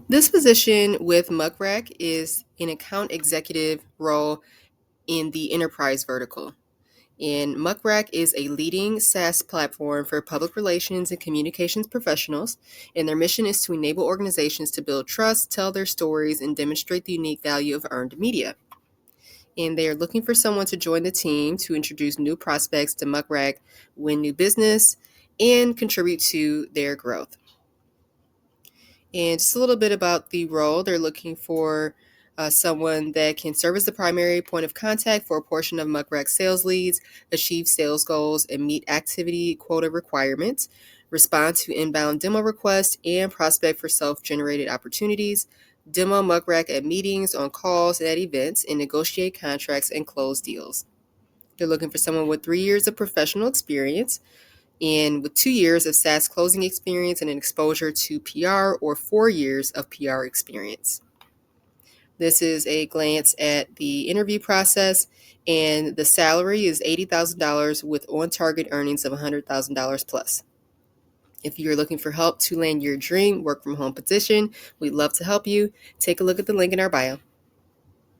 This position with Muckrack is an account executive role in the enterprise vertical. And Muckrack is a leading SaaS platform for public relations and communications professionals, and their mission is to enable organizations to build trust, tell their stories, and demonstrate the unique value of earned media. And they are looking for someone to join the team to introduce new prospects to Muckrack, win new business, and contribute to their growth. And just a little bit about the role. They're looking for someone that can serve as the primary point of contact for a portion of Muckrack sales leads, achieve sales goals, and meet activity quota requirements, respond to inbound demo requests, and prospect for self-generated opportunities, demo Muckrack at meetings, on calls, and at events, and negotiate contracts and close deals. They're looking for someone with 3 years of professional experience, and with 2 years of SaaS closing experience and an exposure to PR, or 4 years of PR experience. This is a glance at the interview process, and the salary is $80,000 with on-target earnings of $100,000 plus. If you're looking for help to land your dream work from home position, we'd love to help you. Take a look at the link in our bio.